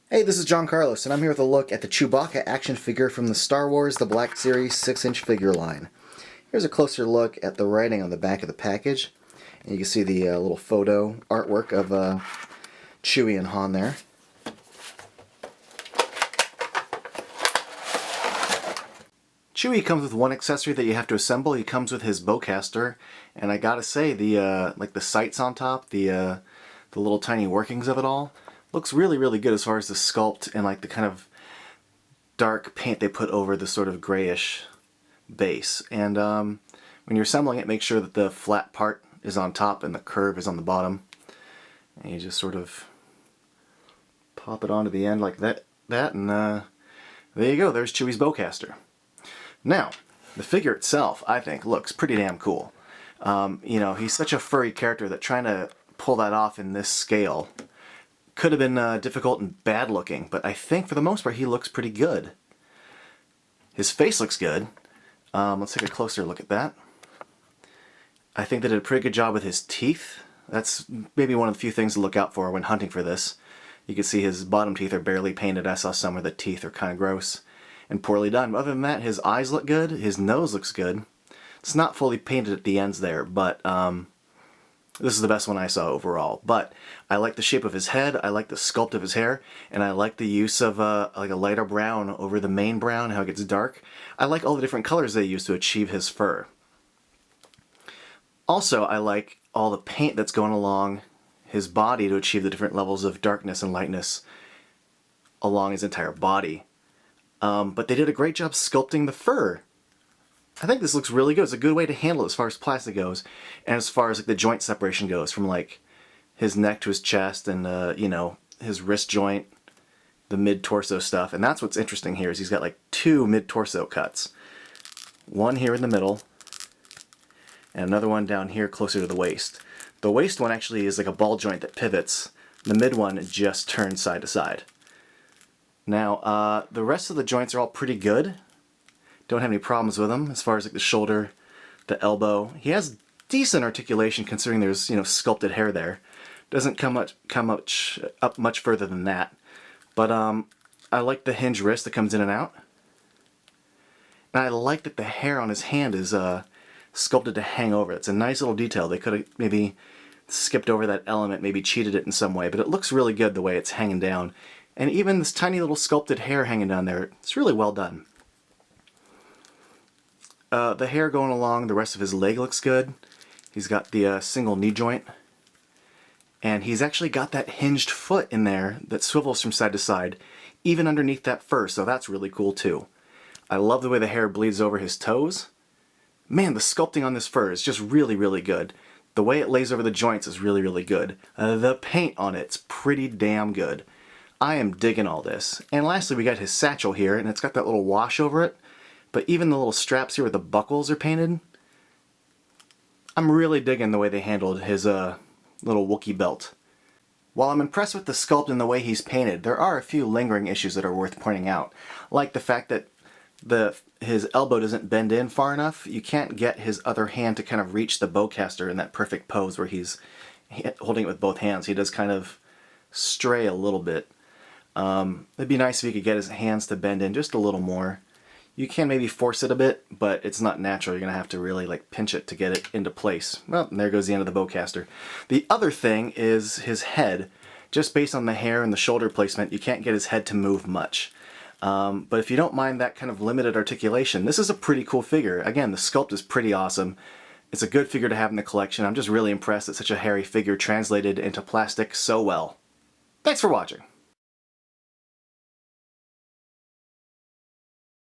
Hey, this is John Carlos, and I'm here with a look at the Chewbacca action figure from the Star Wars The Black Series 6-inch figure line. Here's a closer look at the writing on the back of the package. And you can see the little photo artwork of Chewie and Han there. Chewie comes with one accessory that you have to assemble. He comes with his bowcaster, and I gotta say, the sights on top, the little tiny workings of it all, looks really, really good as far as the sculpt and like the kind of dark paint they put over the sort of grayish base. And when you're assembling it, make sure that the flat part is on top and the curve is on the bottom. And you just sort of pop it onto the end like that, and there you go. There's Chewie's bowcaster. Now, the figure itself, I think, looks pretty damn cool. You know, he's such a furry character that trying to pull that off in this scale could have been difficult and bad looking, but I think for the most part he looks pretty good. His face looks good. Let's take a closer look at that. I think they did a pretty good job with his teeth. That's maybe one of the few things to look out for when hunting for this. You can see his bottom teeth are barely painted. I saw some where the teeth are kind of gross and poorly done. But other than that, his eyes look good. His nose looks good. It's not fully painted at the ends there, but this is the best one I saw overall. But I like the shape of his head, I like the sculpt of his hair, and I like the use of like a lighter brown over the main brown, how it gets dark. I like all the different colors they use to achieve his fur. Also, I like all the paint that's going along his body to achieve the different levels of darkness and lightness along his entire body. But they did a great job sculpting the fur. I think this looks really good. It's a good way to handle it as far as plastic goes, and as far as like the joint separation goes, from like his neck to his chest and you know, his wrist joint, the mid-torso stuff. And that's what's interesting here, is he's got like two mid-torso cuts. One here in the middle, and another one down here closer to the waist. The waist one actually is like a ball joint that pivots. The mid one just turns side to side. Now, the rest of the joints are all pretty good. Don't have any problems with him as far as like the shoulder, the elbow. He has decent articulation considering there's, you know, sculpted hair there. Doesn't come up much further than that. But I like the hinge wrist that comes in and out. And I like that the hair on his hand is sculpted to hang over. It's a nice little detail. They could have maybe skipped over that element, maybe cheated it in some way, but it looks really good the way it's hanging down. And even this tiny little sculpted hair hanging down there, it's really well done. The hair going along the rest of his leg looks good. He's got the single knee joint. And he's actually got that hinged foot in there that swivels from side to side, even underneath that fur, so that's really cool too. I love the way the hair bleeds over his toes. Man, the sculpting on this fur is just really, really good. The way it lays over the joints is really, really good. The paint on it's pretty damn good. I am digging all this. And lastly, we got his satchel here, and it's got that little wash over it. But even the little straps here where the buckles are painted, I'm really digging the way they handled his little Wookiee belt. While I'm impressed with the sculpt and the way he's painted, there are a few lingering issues that are worth pointing out. Like the fact that his elbow doesn't bend in far enough. You can't get his other hand to kind of reach the bowcaster in that perfect pose where he's holding it with both hands. He does kind of stray a little bit. It'd be nice if he could get his hands to bend in just a little more. You can maybe force it a bit, but it's not natural. You're going to have to really like pinch it to get it into place. Well, and there goes the end of the bowcaster. The other thing is his head. Just based on the hair and the shoulder placement, you can't get his head to move much. But if you don't mind that kind of limited articulation, this is a pretty cool figure. Again, the sculpt is pretty awesome. It's a good figure to have in the collection. I'm just really impressed that such a hairy figure translated into plastic so well. Thanks for watching.